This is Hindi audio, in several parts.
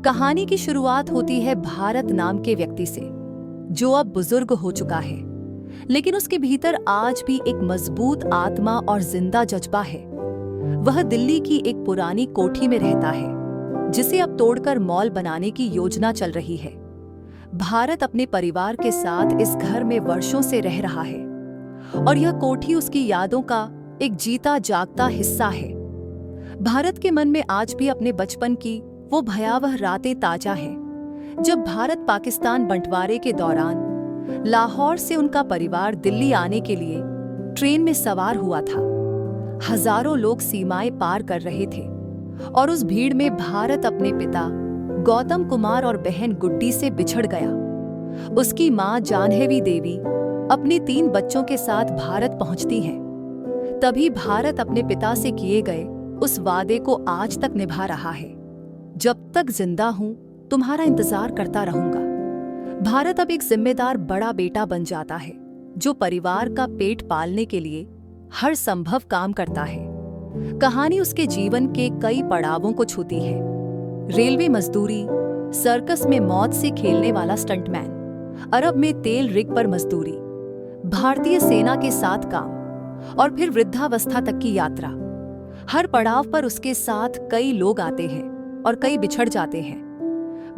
कहानी की शुरुआत होती है भारत नाम के व्यक्ति से, जो अब बुजुर्ग हो चुका है, लेकिन उसके भीतर आज भी एक मजबूत आत्मा और जिंदा जज्बा है। वह दिल्ली की एक पुरानी कोठी में रहता है, जिसे अब तोड़कर मॉल बनाने की योजना चल रही है। भारत अपने परिवार के साथ इस घर में वर्षों से रह रहा है, और यह कोठी उसकी यादों का एक जीता जागता हिस्सा है। भारत के मन में आज भी अपने बचपन की वो भयावह रातें ताजा हैं, जब भारत पाकिस्तान बंटवारे के दौरान लाहौर से उनका परिवार दिल्ली आने के लिए ट्रेन में सवार हुआ था। हजारों लोग सीमाएं पार कर रहे थे, और उस भीड़ में भारत अपने पिता गौतम कुमार और बहन गुड्डी से बिछड़ गया। उसकी मां जानहेवी देवी अपने 3 बच्चों के साथ भारत पहुंचती है। तभी भारत अपने पिता से किए गए उस वादे को आज तक निभा रहा है, जब तक जिंदा हूं तुम्हारा इंतजार करता रहूंगा। भारत अब एक जिम्मेदार बड़ा बेटा बन जाता है, जो परिवार का पेट पालने के लिए हर संभव काम करता है। कहानी उसके जीवन के कई पड़ावों को छूती है। रेलवे मजदूरी, सर्कस में मौत से खेलने वाला स्टंटमैन, अरब में तेल रिग पर मजदूरी, भारतीय सेना के साथ काम, और फिर वृद्धावस्था तक की यात्रा। हर पड़ाव पर उसके साथ कई लोग आते हैं और कई बिछड़ जाते हैं।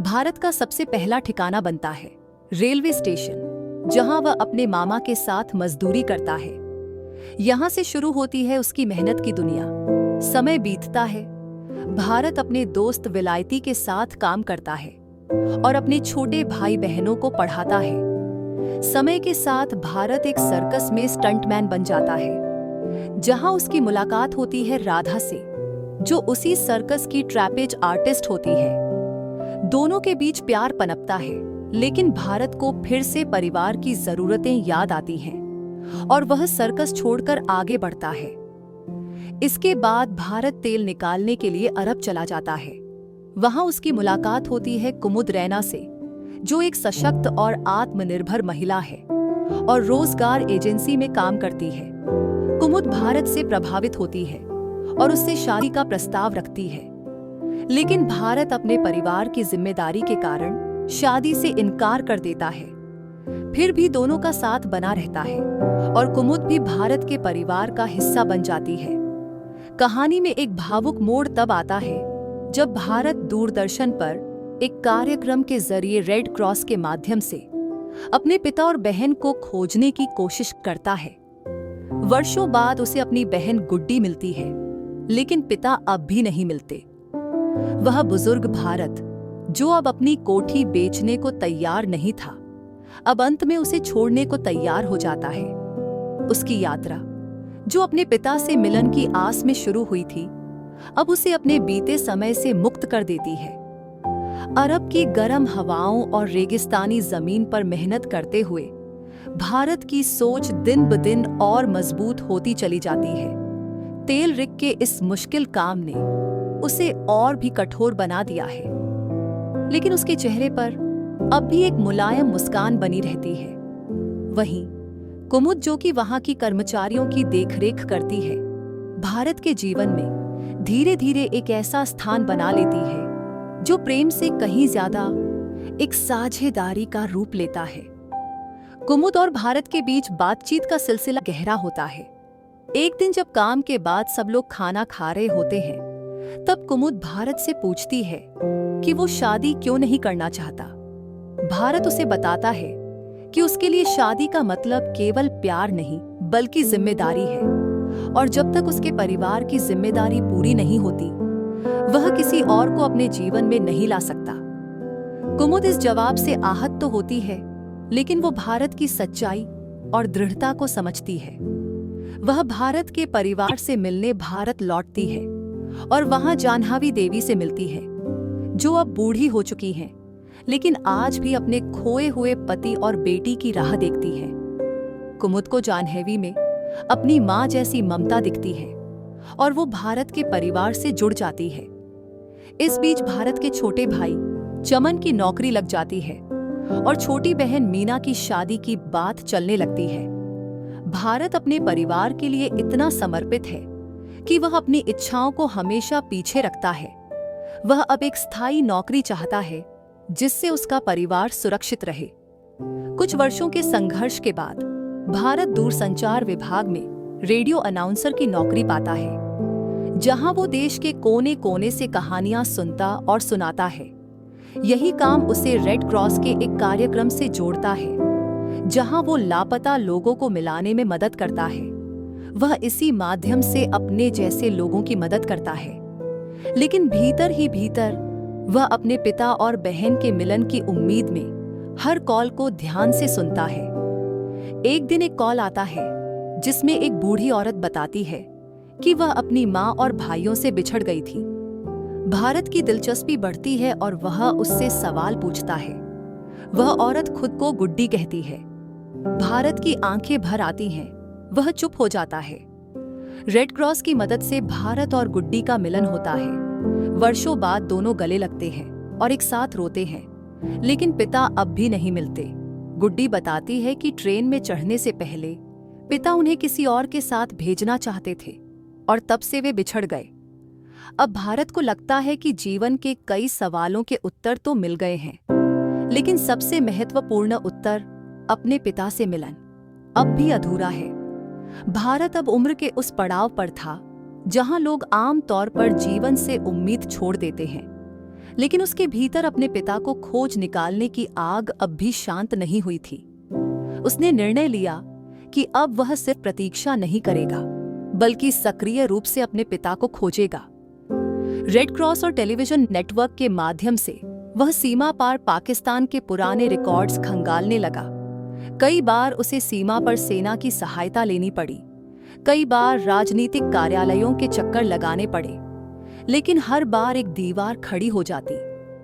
भारत का सबसे पहला ठिकाना बनता है रेलवे स्टेशन, जहां वह अपने मामा के साथ मजदूरी करता है। यहां से शुरू होती है उसकी मेहनत की दुनिया। समय बीतता है, भारत अपने दोस्त विलायती के साथ काम करता है और अपने छोटे भाई बहनों को पढ़ाता है। समय के साथ भारत एक सर्कस में स्टंटमैन बन जाता है, जहां उसकी मुलाकात होती है राधा से, जो उसी सर्कस की ट्रैपेज आर्टिस्ट होती है। दोनों के बीच प्यार पनपता है, लेकिन भारत को फिर से परिवार की जरूरतें याद आती हैं और वह सर्कस छोड़कर आगे बढ़ता है। इसके बाद भारत तेल निकालने के लिए अरब चला जाता है। वहां उसकी मुलाकात होती है कुमुद रैना से, जो एक सशक्त और आत्मनिर्भर महिला है और रोजगार एजेंसी में काम करती है। कुमुद भारत से प्रभावित होती है और उससे शादी का प्रस्ताव रखती है, लेकिन भारत अपने परिवार की जिम्मेदारी के कारण शादी से इनकार कर देता है। फिर भी दोनों का साथ बना रहता है और कुमुद भी भारत के परिवार का हिस्सा बन जाती है। कहानी में एक भावुक मोड़ तब आता है जब भारत दूरदर्शन पर एक कार्यक्रम के जरिए रेड क्रॉस के माध्यम से अपने पिता और बहन को खोजने की कोशिश करता है। वर्षों बाद उसे अपनी बहन गुड्डी मिलती है, लेकिन पिता अब भी नहीं मिलते। वह बुजुर्ग भारत, जो अब अपनी कोठी बेचने को तैयार नहीं था, अब अंत में उसे छोड़ने को तैयार हो जाता है। उसकी यात्रा, जो अपने पिता से मिलन की आस में शुरू हुई थी, अब उसे अपने बीते समय से मुक्त कर देती है। अरब की गर्म हवाओं और रेगिस्तानी जमीन पर मेहनत करते हुए भारत की सोच दिन ब दिन और मजबूत होती चली जाती है। तेल रिग के इस मुश्किल काम ने उसे और भी कठोर बना दिया है, लेकिन उसके चेहरे पर अब भी एक मुलायम मुस्कान बनी रहती है। वहीं कुमुद, जो कि वहां की कर्मचारियों की देखरेख करती है, भारत के जीवन में धीरे धीरे एक ऐसा स्थान बना लेती है जो प्रेम से कहीं ज्यादा एक साझेदारी का रूप लेता है। कुमुद और भारत के बीच बातचीत का सिलसिला गहरा होता है। एक दिन जब काम के बाद सब लोग खाना खा रहे होते हैं, तब कुमुद भारत से पूछती है कि वो शादी क्यों नहीं करना चाहता। भारत उसे बताता है कि उसके लिए शादी का मतलब केवल प्यार नहीं, बल्कि जिम्मेदारी है, और जब तक उसके परिवार की जिम्मेदारी पूरी नहीं होती, वह किसी और को अपने जीवन में नहीं ला सकता। कुमुद इस जवाब से आहत तो होती है, लेकिन वो भारत की सच्चाई और दृढ़ता को समझती है। वह भारत के परिवार से मिलने भारत लौटती है और वहां जानहावी देवी से मिलती है, जो अब बूढ़ी हो चुकी हैं, लेकिन आज भी अपने खोए हुए पति और बेटी की राह देखती है। कुमुद को जानहेवी में अपनी मां जैसी ममता दिखती है और वो भारत के परिवार से जुड़ जाती है। इस बीच भारत के छोटे भाई चमन की नौकरी लग जाती है और छोटी बहन मीना की शादी की बात चलने लगती है। भारत अपने परिवार के लिए इतना समर्पित है कि वह अपनी इच्छाओं को हमेशा पीछे रखता है। वह अब एक स्थायी नौकरी चाहता है जिससे उसका परिवार सुरक्षित रहे। कुछ वर्षों के संघर्ष के बाद भारत दूरसंचार विभाग में रेडियो अनाउंसर की नौकरी पाता है, जहां वो देश के कोने कोने से कहानियां सुनता और सुनाता है। यही काम उसे रेड क्रॉस के एक कार्यक्रम से जोड़ता है, जहां वो लापता लोगों को मिलाने में मदद करता है। वह इसी माध्यम से अपने जैसे लोगों की मदद करता है, लेकिन भीतर ही भीतर वह अपने पिता और बहन के मिलन की उम्मीद में हर कॉल को ध्यान से सुनता है। एक दिन एक कॉल आता है जिसमें एक बूढ़ी औरत बताती है कि वह अपनी माँ और भाइयों से बिछड़ गई थी। भारत की दिलचस्पी बढ़ती है और वह उससे सवाल पूछता है। वह औरत खुद को गुड्डी कहती है। भारत की आंखें भर आती हैं, वह चुप हो जाता है। रेड क्रॉस की मदद से भारत और गुड्डी का मिलन होता है। वर्षों बाद दोनों गले लगते हैं और एक साथ रोते हैं, लेकिन पिता अब भी नहीं मिलते। गुड्डी बताती है कि ट्रेन में चढ़ने से पहले पिता उन्हें किसी और के साथ भेजना चाहते थे और तब से वे बिछड़ गए। अब भारत को लगता है कि जीवन के कई सवालों के उत्तर तो मिल गए हैं, लेकिन सबसे महत्वपूर्ण उत्तर, अपने पिता से मिलन, अब भी अधूरा है। भारत अब उम्र के उस पड़ाव पर था जहां लोग आम तौर पर जीवन से उम्मीद छोड़ देते हैं, लेकिन उसके भीतर अपने पिता को खोज निकालने की आग अब भी शांत नहीं हुई थी। उसने निर्णय लिया कि अब वह सिर्फ प्रतीक्षा नहीं करेगा, बल्कि सक्रिय रूप से अपने पिता को खोजेगा। रेड क्रॉस और टेलीविजन नेटवर्क के माध्यम से वह सीमा पार पाकिस्तान के पुराने रिकॉर्ड्स खंगालने लगा। कई बार उसे सीमा पर सेना की सहायता लेनी पड़ी, कई बार राजनीतिक कार्यालयों के चक्कर लगाने पड़े, लेकिन हर बार एक दीवार खड़ी हो जाती।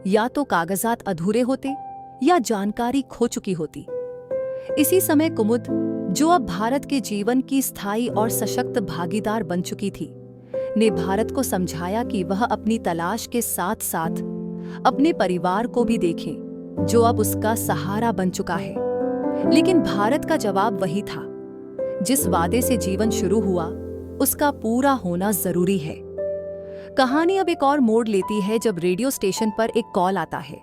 या तो कागजात अधूरे होते या जानकारी खो चुकी होती। इसी समय कुमुद, जो अब भारत के जीवन की स्थायी और सशक्त भागीदार बन चुकी थी, ने भारत को समझाया कि वह अपनी तलाश के साथ साथ अपने परिवार को भी देखे, जो अब उसका सहारा बन चुका है। लेकिन भारत का जवाब वही था, जिस वादे से जीवन शुरू हुआ उसका पूरा होना जरूरी है। कहानी अब एक और मोड़ लेती है जब रेडियो स्टेशन पर एक कॉल आता है।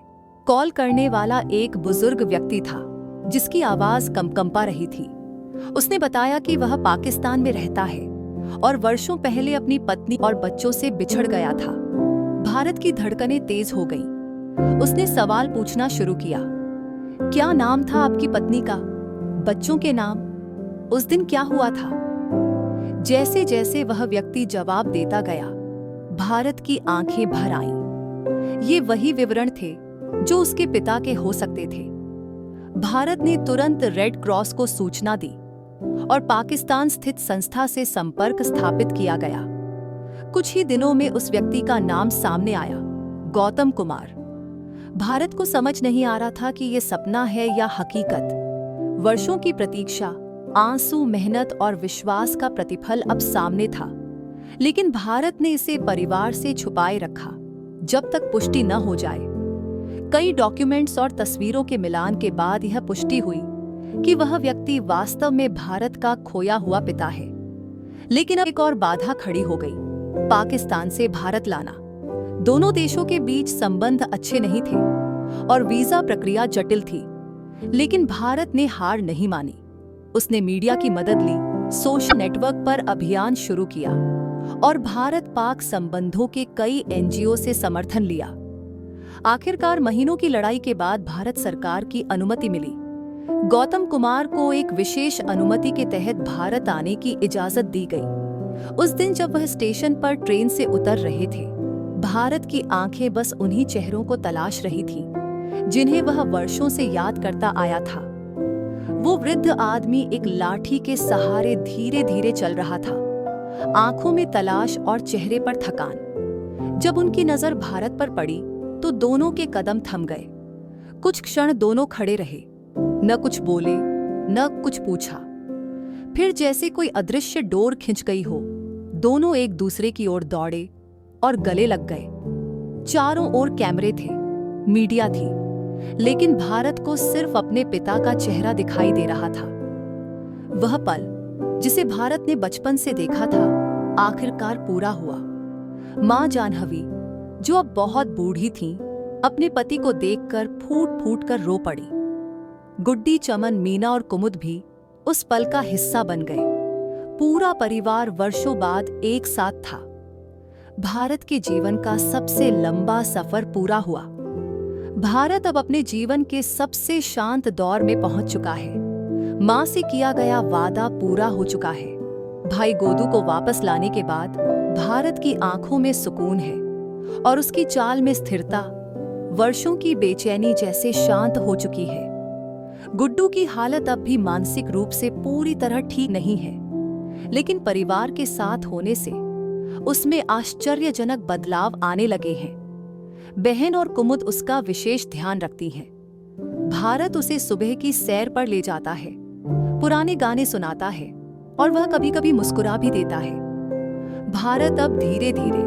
कॉल करने वाला एक बुजुर्ग व्यक्ति था जिसकी आवाज कंपा रही थी। उसने बताया कि वह पाकिस्तान में रहता है और वर्षों पहले अपनी पत्नी और बच्चों से बिछड़ गया था। भारत की धड़कनें तेज हो गईं। उसने सवाल पूछना शुरू किया। क्या नाम था आपकी पत्नी का? बच्चों के नाम? उस दिन क्या हुआ था? जैसे जैसे वह व्यक्ति जवाब देता गया, भारत की आंखें भर आईं। ये वही विवरण थे जो उसके पिता के हो सकते थे। भारत ने तुरंत रेड क्रॉस को सूचना दी और पाकिस्तान स्थित संस्था से संपर्क स्थापित किया गया। कुछ ही दिनों में उस व्यक्ति का नाम सामने आया, गौतम कुमार। भारत को समझ नहीं आ रहा था कि ये सपना है या हकीकत। वर्षों की प्रतीक्षा, आंसू, मेहनत और विश्वास का प्रतिफल अब सामने था, लेकिन भारत ने इसे परिवार से छुपाए रखा जब तक पुष्टि न हो जाए। कई डॉक्यूमेंट्स और तस्वीरों के मिलान के बाद यह पुष्टि हुई कि वह व्यक्ति वास्तव में भारत का खोया हुआ पिता है। लेकिन अब एक और बाधा खड़ी हो गई, पाकिस्तान से भारत लाना। दोनों देशों के बीच संबंध अच्छे नहीं थे और वीजा प्रक्रिया जटिल थी, लेकिन भारत ने हार नहीं मानी। उसने मीडिया की मदद ली, सोशल नेटवर्क पर अभियान शुरू किया और भारत पाक संबंधों के कई एनजीओ से समर्थन लिया। आखिरकार महीनों की लड़ाई के बाद भारत सरकार की अनुमति मिली। गौतम कुमार को एक विशेष अनुमति के तहत भारत आने की इजाजत दी गई। उस दिन जब वह स्टेशन पर ट्रेन से उतर रहे थे, भारत की आंखें बस उन्हीं चेहरों को तलाश रही थी जिन्हें वह वर्षों से याद करता आया था। वो वृद्ध आदमी एक लाठी के सहारे धीरे धीरे चल रहा था, आंखों में तलाश और चेहरे पर थकान। जब उनकी नजर भारत पर पड़ी तो दोनों के कदम थम गए। कुछ क्षण दोनों खड़े रहे, न कुछ बोले न कुछ पूछा। फिर जैसे कोई अदृश्य डोर खिंच गई हो, दोनों एक दूसरे की ओर दौड़े और गले लग गए। चारों ओर कैमरे थे, मीडिया थी, लेकिन भारत को सिर्फ अपने पिता का चेहरा दिखाई दे रहा था। वह पल जिसे भारत ने बचपन से देखा था, आखिरकार पूरा हुआ। मां जाह्नवी, जो अब बहुत बूढ़ी थीं, अपने पति को देखकर फूट फूट कर रो पड़ी। गुड्डी, चमन, मीना और कुमुद भी उस पल का हिस्सा बन गए। पूरा परिवार वर्षों बाद एक साथ था। भारत के जीवन का सबसे लंबा सफर पूरा हुआ। भारत अब अपने जीवन के सबसे शांत दौर में पहुंच चुका है। मां से किया गया वादा पूरा हो चुका है। भाई गोदू को वापस लाने के बाद भारत की आंखों में सुकून है और उसकी चाल में स्थिरता वर्षों की बेचैनी जैसे शांत हो चुकी है। गुड्डू की हालत अब भी मानसिक रूप से पूरी तरह ठीक नहीं है, लेकिन परिवार के साथ होने से उसमें आश्चर्यजनक बदलाव आने लगे हैं। बहन और कुमुद उसका विशेष ध्यान रखती हैं। भारत उसे सुबह की सैर पर ले जाता है, पुराने गाने सुनाता है और वह कभी-कभी मुस्कुरा भी देता है। भारत अब धीरे-धीरे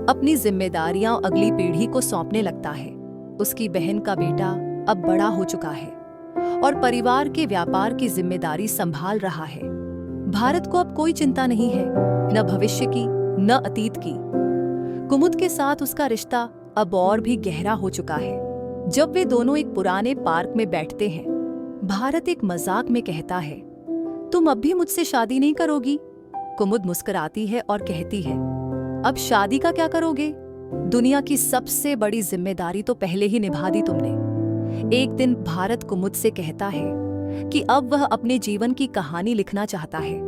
अपनी जिम्मेदारियां अगली पीढ़ी को सौंपने लगता है। उसकी बहन का बेटा अब बड़ा हो चुका है और परिवार के व्यापार की जिम्मेदारी संभाल रहा है। भारत को अब कोई चिंता नहीं है, न भविष्य की न अतीत की। कुमुद के साथ उसका रिश्ता अब और भी गहरा हो चुका है। जब वे दोनों एक पुराने पार्क में बैठते हैं, भारत एक मजाक में कहता है, तुम अब भी मुझसे शादी नहीं करोगी? कुमुद मुस्कुराती है और कहती है, अब शादी का क्या करोगे? दुनिया की सबसे बड़ी जिम्मेदारी तो पहले ही निभा दी तुमने। एक दिन भारत कुमुद से कहता है कि अब वह अपने जीवन की कहानी लिखना चाहता है,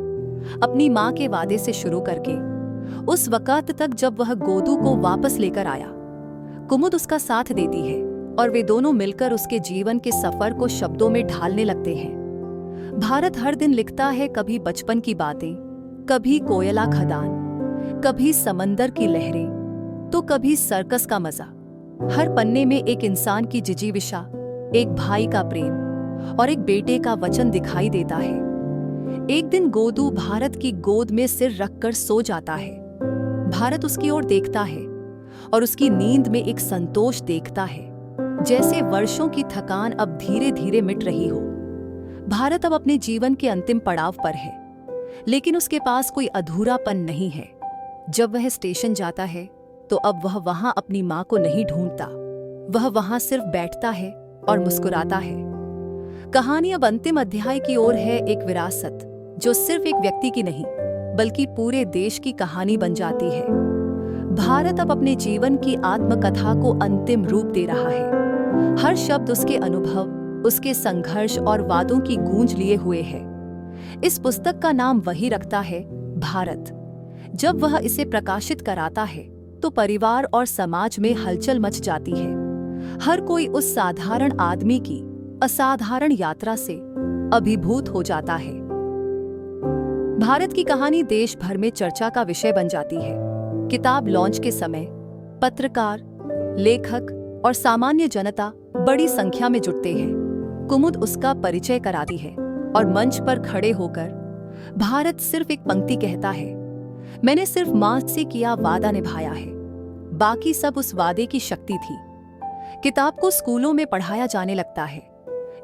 अपनी मां के वादे से शुरू करके उस वक्त तक जब वह गोदू को वापस लेकर आया। कुमुद उसका साथ देती है और वे दोनों मिलकर उसके जीवन के सफर को शब्दों में ढालने लगते हैं। भारत हर दिन लिखता है, कभी बचपन की बातें, कभी कोयला खदान, कभी समंदर की लहरें, तो कभी सर्कस का मजा। हर पन्ने में एक इंसान की जिजीविषा, एक भाई का प्रेम और एक बेटे का वचन दिखाई देता है। एक दिन गोदू भारत की गोद में सिर रखकर सो जाता है। भारत उसकी ओर देखता है और उसकी नींद में एक संतोष देखता है, जैसे वर्षों की थकान अब धीरे धीरे मिट रही हो। भारत अब अपने जीवन के अंतिम पड़ाव पर है, लेकिन उसके पास कोई अधूरापन नहीं है। जब वह स्टेशन जाता है तो अब वह वहां अपनी मां को नहीं ढूंढता, वह वहां सिर्फ बैठता है और मुस्कुराता है। कहानी अब अंतिम अध्याय की ओर है, एक विरासत जो सिर्फ एक व्यक्ति की नहीं बल्कि पूरे देश की कहानी बन जाती है। भारत अब अपने जीवन की आत्मकथा को अंतिम रूप दे रहा है। हर शब्द उसके अनुभव, उसके संघर्ष और वादों की गूंज लिए हुए है। इस पुस्तक का नाम वही रखता है, भारत। जब वह इसे प्रकाशित कराता है तो परिवार और समाज में हलचल मच जाती है। हर कोई उस साधारण आदमी की असाधारण यात्रा से अभिभूत हो जाता है। भारत की कहानी देश भर में चर्चा का विषय बन जाती है। किताब लॉन्च के समय पत्रकार, लेखक और सामान्य जनता बड़ी संख्या में जुटते हैं। कुमुद उसका परिचय कराती है और मंच पर खड़े होकर भारत सिर्फ एक पंक्ति कहता है, मैंने सिर्फ मां से किया वादा निभाया है। बाकी सब उस वादे की शक्ति थी। किताब को स्कूलों में पढ़ाया जाने लगता है।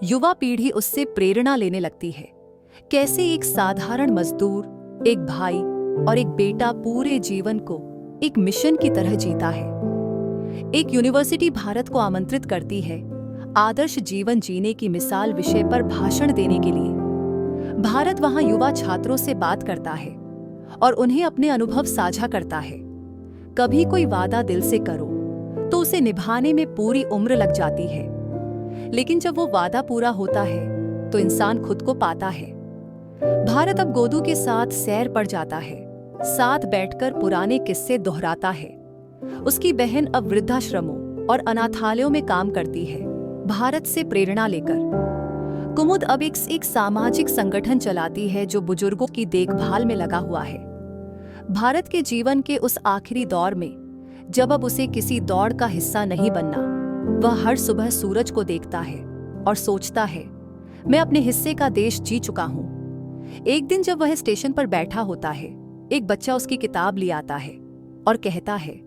युवा पीढ़ी उससे प्रेरणा लेने लगती है। कैसे एक साधारण मजदूर, एक भाई और एक बेटा पूरे जीवन को एक मिशन की तरह जीता है। एक यूनिवर्सिटी भारत को आमंत्रित करती है आदर्श जीवन जीने की मिसाल विषय पर भाषण देने के लिए। भारत वहां युवा छात्रों से बात करता है और उन्हें अपने अनुभव साझा करता है। कभी कोई वादा दिल से करो तो उसे निभाने में पूरी उम्र लग जाती है, लेकिन जब वो वादा पूरा होता है तो इंसान खुद को पाता है। भारत अब गोदू के साथ सैर पर जाता है, साथ बैठकर पुराने किस्से दोहराता है। उसकी बहन अब वृद्धाश्रमों और अनाथालयों में काम करती है, भारत से प्रेरणा लेकर। कुमुद अब एक सामाजिक संगठन चलाती है जो बुजुर्गों की देखभाल में लगा हुआ है। भारत के जीवन के उस आखिरी दौर में जब अब उसे किसी दौड़ का हिस्सा नहीं बनना, वह हर सुबह सूरज को देखता है और सोचता है, मैं अपने हिस्से का देश जी चुका हूं। एक दिन जब वह स्टेशन पर बैठा होता है, एक बच्चा उसकी किताब ले आता है और कहता है,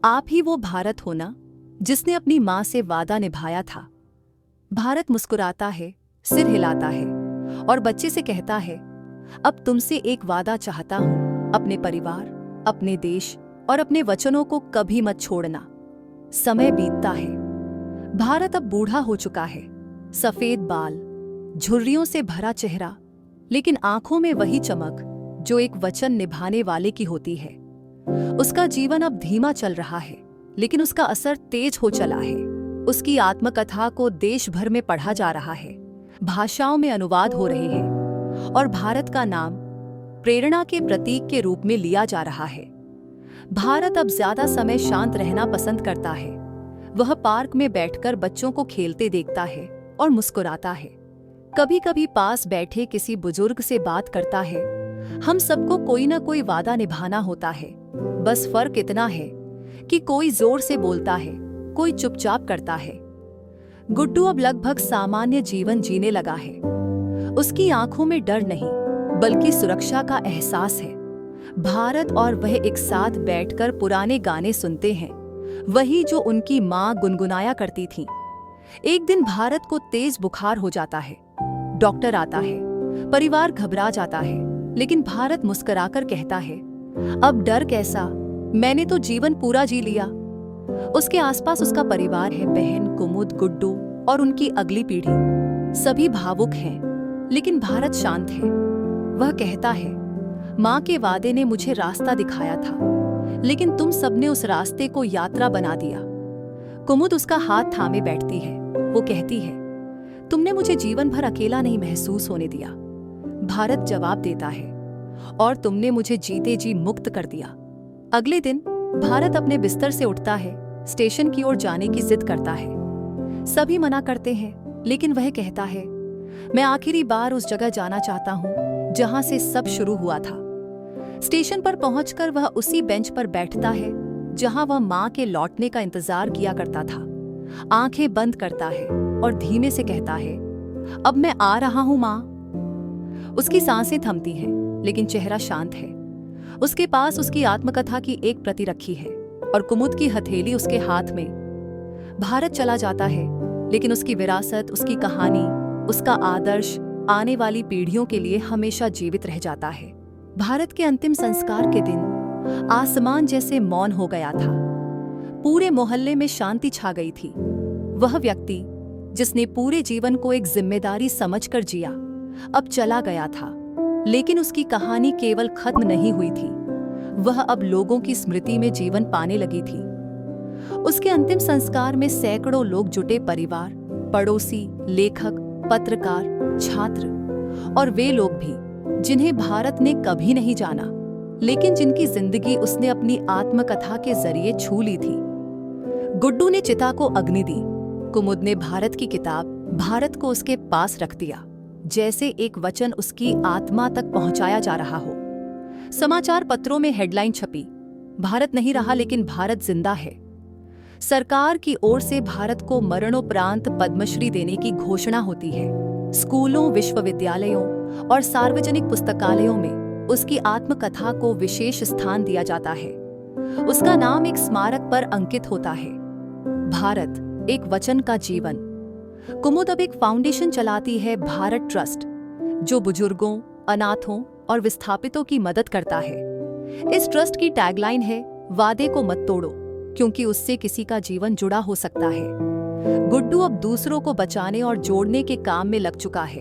आप ही वो भारत हो ना जिसने अपनी मां से वादा निभाया था। भारत मुस्कुराता है, सिर हिलाता है और बच्चे से कहता है, अब तुमसे एक वादा चाहता हूं, अपने परिवार, अपने देश और अपने वचनों को कभी मत छोड़ना। समय बीतता है। भारत अब बूढ़ा हो चुका है। सफेद बाल, झुर्रियों से भरा चेहरा, लेकिन आंखों में वही चमक जो एक वचन निभाने वाले की होती है। उसका जीवन अब धीमा चल रहा है, लेकिन उसका असर तेज हो चला है। उसकी आत्मकथा को देश भर में पढ़ा जा रहा है, भाषाओं में अनुवाद हो रहे हैं और भारत का नाम प्रेरणा के प्रतीक के रूप में लिया जा रहा है। भारत अब ज्यादा समय शांत रहना पसंद करता है। वह पार्क में बैठकर बच्चों को खेलते देखता है और मुस्कुराता है। कभी कभी पास बैठे किसी बुजुर्ग से बात करता है। हम सबको कोई ना कोई वादा निभाना होता है, बस फर्क इतना है कि कोई जोर से बोलता है, कोई चुपचाप करता है। गुड्डू अब लगभग सामान्य जीवन जीने लगा है। उसकी आंखों में डर नहीं, बल्कि सुरक्षा का एहसास है। भारत और वह एक साथ बैठकर पुराने गाने सुनते हैं, वही जो उनकी माँ गुनगुनाया करती थी। एक दिन भारत को तेज बुखार हो जाता है। डॉक्टर आता है, परिवार घबरा जाता है, लेकिन भारत मुस्कुराकर कहता है, अब डर कैसा, मैंने तो जीवन पूरा जी लिया। उसके आसपास उसका परिवार है, बहन, कुमुद, गुड्डू और उनकी अगली पीढ़ी। सभी भावुक हैं, लेकिन भारत शांत है। वह कहता है, माँ के वादे ने मुझे रास्ता दिखाया था, लेकिन तुम सबने उस रास्ते को यात्रा बना दिया। कुमुद उसका हाथ थामे बैठती है। वो कहती है, तुमने मुझे जीवन भर अकेला नहीं महसूस होने दिया। भारत जवाब देता है, और तुमने मुझे जीते जी मुक्त कर दिया। अगले दिन भारत अपने बिस्तर से उठता है, स्टेशन की ओर जाने की जिद करता है। सभी मना करते हैं, लेकिन वह कहता है, मैं आखिरी बार उस जगह जाना चाहता हूँ जहां से सब शुरू हुआ था। स्टेशन पर पहुंचकर वह उसी बेंच पर बैठता है जहां वह मां के लौटने का इंतजार किया करता था। आंखें बंद करता है और धीमे से कहता है, अब मैं आ रहा हूं मां। उसकी सांसें थमती हैं, लेकिन चेहरा शांत है। उसके पास उसकी आत्मकथा की एक प्रति रखी है और कुमुद की हथेली उसके हाथ में। भारत चला जाता है, लेकिन उसकी विरासत, उसकी कहानी, उसका आदर्श आने वाली पीढ़ियों के लिए हमेशा जीवित रह जाता है। भारत के अंतिम संस्कार के दिन आसमान जैसे मौन हो गया था। पूरे मोहल्ले में शांति छा गई थी। वह व्यक्ति जिसने पूरे जीवन को एक जिम्मेदारी समझकर जिया, अब चला गया था, लेकिन उसकी कहानी केवल खत्म नहीं हुई थी। वह अब लोगों की स्मृति में जीवन पाने लगी थी। उसके अंतिम संस्कार में सैकड़ों लोग जुटे, परिवार, पड़ोसी, लेखक, पत्रकार, छात्र और वे लोग भी जिन्हें भारत ने कभी नहीं जाना, लेकिन जिनकी जिंदगी उसने अपनी आत्मकथा के जरिए छू ली थी। गुड्डू ने चिता को अग्नि दी। कुमुद ने भारत की किताब भारत को उसके पास रख दिया, जैसे एक वचन उसकी आत्मा तक पहुंचाया जा रहा हो। समाचार पत्रों में हेडलाइन छपी, भारत नहीं रहा लेकिन भारत जिंदा है। सरकार की ओर से भारत को मरणोपरांत पद्मश्री देने की घोषणा होती है। स्कूलों, विश्वविद्यालयों और सार्वजनिक पुस्तकालयों में उसकी आत्मकथा को विशेष स्थान दिया जाता है। उसका नाम एक स्मारक पर अंकित होता है। भारत, एक वचन का जीवन। कुमुद अब एक फाउंडेशन चलाती है, भारत ट्रस्ट, जो बुजुर्गों, अनाथों और विस्थापितों की मदद करता है। इस ट्रस्ट की टैगलाइन है, वादे को मत तोड़ो, क्योंकि उससे किसी का जीवन जुड़ा हो सकता है। गुड्डू अब दूसरों को बचाने और जोड़ने के काम में लग चुका है।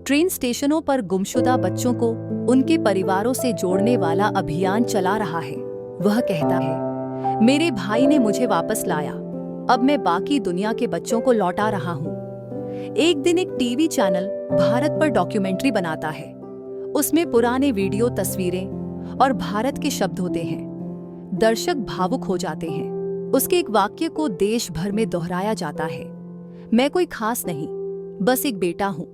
ट्रेन स्टेशनों पर गुमशुदा बच्चों को उनके परिवारों से जोड़ने वाला अभियान चला रहा है। वह कहता है, मेरे भाई ने मुझे वापस लाया, अब मैं बाकी दुनिया के बच्चों को लौटा रहा हूँ। एक दिन एक टीवी चैनल भारत पर डॉक्यूमेंट्री बनाता है। उसमें पुराने वीडियो, तस्वीरें और भारत के शब्द होते हैं। दर्शक भावुक हो जाते हैं। उसके एक वाक्य को देश भर में दोहराया जाता है, मैं कोई खास नहीं, बस एक बेटा हूं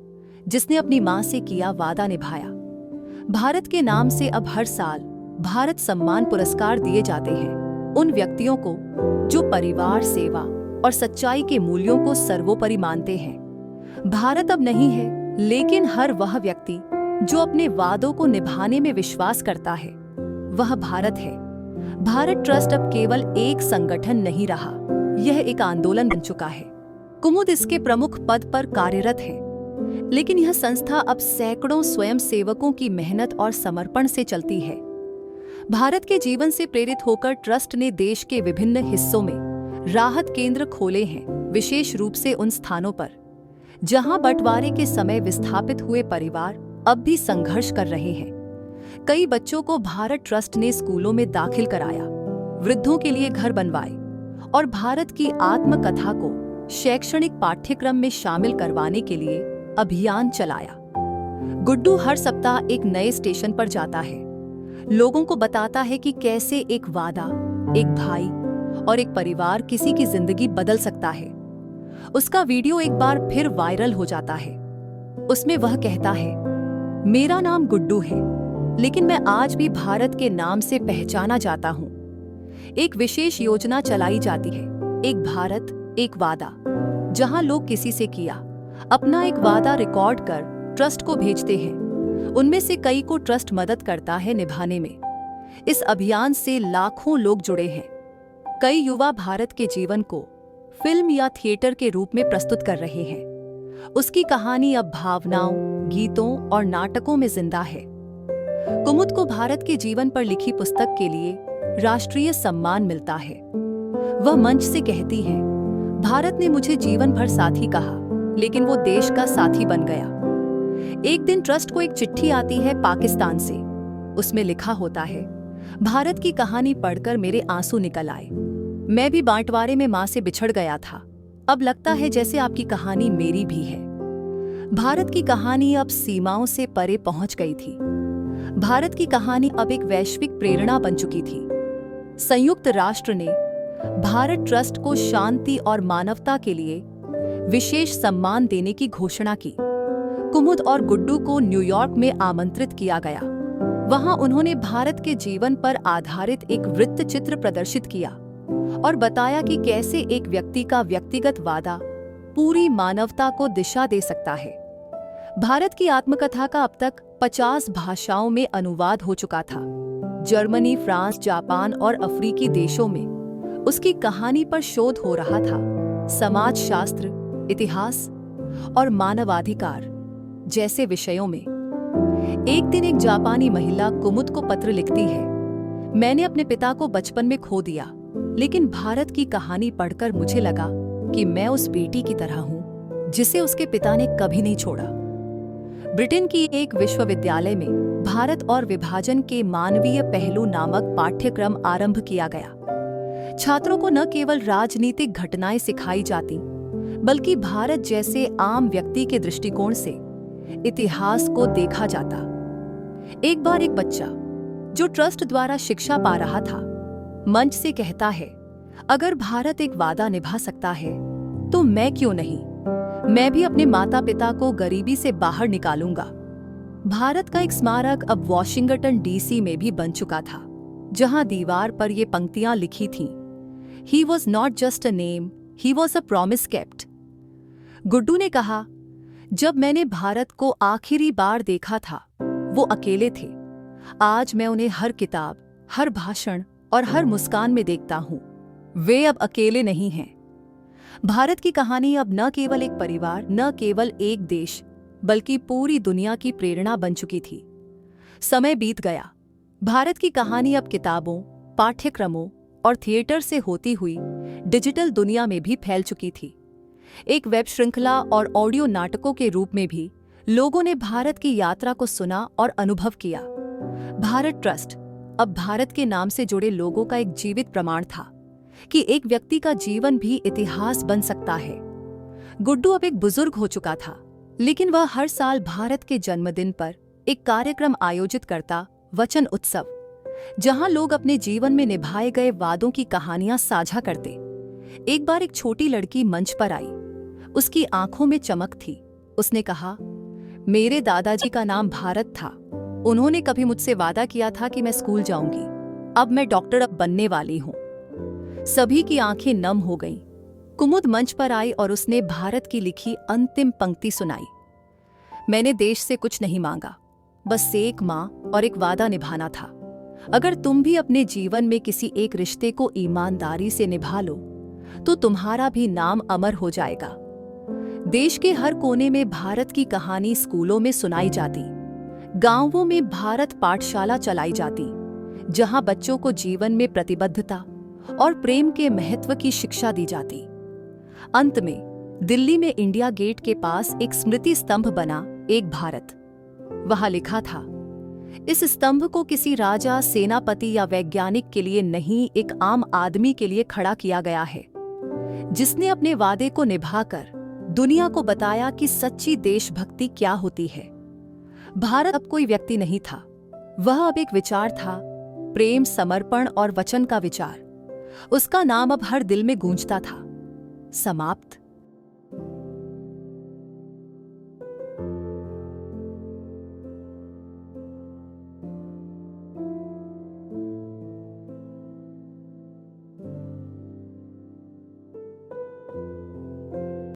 जिसने अपनी मां से किया वादा निभाया। भारत के नाम से अब हर साल भारत सम्मान पुरस्कार दिए जाते हैं उन व्यक्तियों को जो परिवार, सेवा और सच्चाई के मूल्यों को सर्वोपरि मानते हैं। भारत अब नहीं है, लेकिन हर वह व्यक्ति जो अपने वादों को निभाने में विश्वास करता है, वह भारत है। भारत ट्रस्ट अब केवल एक संगठन नहीं रहा, यह एक आंदोलन बन चुका है। कुमुद इसके प्रमुख पद पर कार्यरत है, लेकिन यह संस्था अब सैकड़ों स्वयंसेवकों की मेहनत और समर्पण से चलती है। भारत के जीवन से प्रेरित होकर ट्रस्ट ने देश के विभिन्न हिस्सों में राहत केंद्र खोले हैं, विशेष रूप से उन स्थानों पर जहां बंटवारे के समय विस्थापित हुए परिवार अब भी संघर्ष कर रहे हैं। कई बच्चों को भारत ट्रस्ट ने स्कूलों में दाखिल कराया, वृद्धों के लिए घर बनवाए और भारत की आत्मकथा को शैक्षणिक पाठ्यक्रम में शामिल करवाने के लिए अभियान चलाया। गुड्डू हर सप्ताह एक नए स्टेशन पर जाता है, लोगों को बताता है कि कैसे एक वादा, एक भाई और एक परिवार किसी की जिंदगी बदल सकता है। उसका वीडियो एक बार फिर वायरल हो जाता है। उसमें वह कहता है, मेरा नाम गुड्डू है, लेकिन मैं आज भी भारत के नाम से पहचाना जाता हूँ। एक विशेष योजना चलाई जाती है, एक भारत एक वादा, जहां लोग किसी से किया अपना एक वादा रिकॉर्ड कर ट्रस्ट को भेजते हैं। उनमें से कई को ट्रस्ट मदद करता है निभाने में। इस अभियान से लाखों लोग जुड़े हैं। कई युवा भारत के जीवन को फिल्म या थिएटर के रूप में प्रस्तुत कर रहे हैं। उसकी कहानी अब भावनाओं, गीतों और नाटकों में जिंदा है। कुमुद को भारत के जीवन पर लिखी पुस्तक के लिए राष्ट्रीय सम्मान मिलता है। वह मंच से कहती है, भारत ने मुझे जीवन भर साथी कहा, लेकिन वो देश का साथी बन गया। एक दिन ट्रस्ट को एक चिट्ठी आती है पाकिस्तान से। उसमें लिखा होता है, भारत की कहानी पढ़कर मेरे आंसू निकल आए। मैं भी बांटवारे में मां से बिछड़ गया था। अब लगता है जैसे आपकी कहानी मेरी भी है। भारत की कहानी अब सीमाओं से परे पहुंच गई थी। भारत की कहानी अब एक वैश्विक प्रेरणा बन चुकी थी। संयुक्त राष्ट्र ने भारत ट्रस्ट को शांति और मानवता के लिए विशेष सम्मान देने की घोषणा की। कुमुद और गुड्डू को न्यूयॉर्क में आमंत्रित किया गया। वहां उन्होंने भारत के जीवन पर आधारित एक वृत्त चित्र प्रदर्शित किया और बताया कि कैसे एक व्यक्ति का व्यक्तिगत वादा पूरी मानवता को दिशा दे सकता है। भारत की आत्मकथा का अब तक 50 भाषाओं में अनुवाद हो चुका था। जर्मनी, फ्रांस, जापान और अफ्रीकी देशों में उसकी कहानी पर शोध हो रहा था। समाजशास्त्र, इतिहास और मानवाधिकार जैसे विषयों में। एक दिन एक जापानी महिला कुमुद को पत्र लिखती है, मैंने अपने पिता को बचपन में खो दिया, लेकिन भारत की कहानी पढ़कर मुझे लगा कि मैं उस बेटी की तरह हूं जिसे उसके पिता ने कभी नहीं छोड़ा। ब्रिटेन की एक विश्वविद्यालय में भारत और विभाजन के मानवीय पहलू नामक पाठ्यक्रम आरंभ किया गया। छात्रों को न केवल राजनीतिक घटनाएं सिखाई जाती, बल्कि भारत जैसे आम व्यक्ति के दृष्टिकोण से इतिहास को देखा जाता। एक बार एक बच्चा जो ट्रस्ट द्वारा शिक्षा पा रहा था, मंच से कहता है, अगर भारत एक वादा निभा सकता है तो मैं क्यों नहीं? मैं भी अपने माता पिता को गरीबी से बाहर निकालूंगा। भारत का एक स्मारक अब वॉशिंगटन डीसी में भी बन चुका था, जहां दीवार पर ये पंक्तियां लिखी थीं, He was not just a name, he was a promise kept। Guddu ने कहा, जब मैंने भारत को आखिरी बार देखा था, वो अकेले थे। आज मैं उन्हें हर किताब, हर भाषण और हर मुस्कान में देखता हूं। वे अब अकेले नहीं हैं। भारत की कहानी अब न केवल एक परिवार, न केवल एक देश, बल्कि पूरी दुनिया की प्रेरणा बन चुकी थी। समय बीत गया। भारत की कहानी अब किताबों, पाठ्यक्रमों और थिएटर से होती हुई डिजिटल दुनिया में भी फैल चुकी थी। एक वेब श्रृंखला और ऑडियो नाटकों के रूप में भी लोगों ने भारत की यात्रा को सुना और अनुभव किया। भारत ट्रस्ट अब भारत के नाम से जुड़े लोगों का एक जीवित प्रमाण था कि एक व्यक्ति का जीवन भी इतिहास बन सकता है। गुड्डू अब एक बुजुर्ग हो चुका था, लेकिन वह हर साल भारत के जन्मदिन पर एक कार्यक्रम आयोजित करता, वचन उत्सव, जहां लोग अपने जीवन में निभाए गए वादों की कहानियां साझा करते। एक बार एक छोटी लड़की मंच पर आई। उसकी आंखों में चमक थी। उसने कहा, मेरे दादाजी का नाम भारत था। उन्होंने कभी मुझसे वादा किया था कि मैं स्कूल जाऊंगी। अब मैं डॉक्टर बनने वाली हूं। सभी की आंखें नम हो गईं। कुमुद मंच पर आई और उसने भारत की लिखी अंतिम पंक्ति सुनाई। मैंने देश से कुछ नहीं मांगा, बस एक मां और एक वादा निभाना था। अगर तुम भी अपने जीवन में किसी एक रिश्ते को ईमानदारी से निभा लो, तो तुम्हारा भी नाम अमर हो जाएगा। देश के हर कोने में भारत की कहानी स्कूलों में सुनाई जाती, गांवों में भारत पाठशाला चलाई जाती, जहां बच्चों को जीवन में प्रतिबद्धता और प्रेम के महत्व की शिक्षा दी जाती। अंत में दिल्ली में इंडिया गेट के पास एक स्मृति स्तंभ बना, एक भारत। वहां लिखा था, इस स्तंभ को किसी राजा, सेनापति या वैज्ञानिक के लिए नहीं, एक आम आदमी के लिए खड़ा किया गया है, जिसने अपने वादे को निभाकर दुनिया को बताया कि सच्ची देशभक्ति क्या होती है। भारत अब कोई व्यक्ति नहीं था, वह अब एक विचार था, प्रेम, समर्पण और वचन का विचार। उसका नाम अब हर दिल में गूंजता था। समाप्त।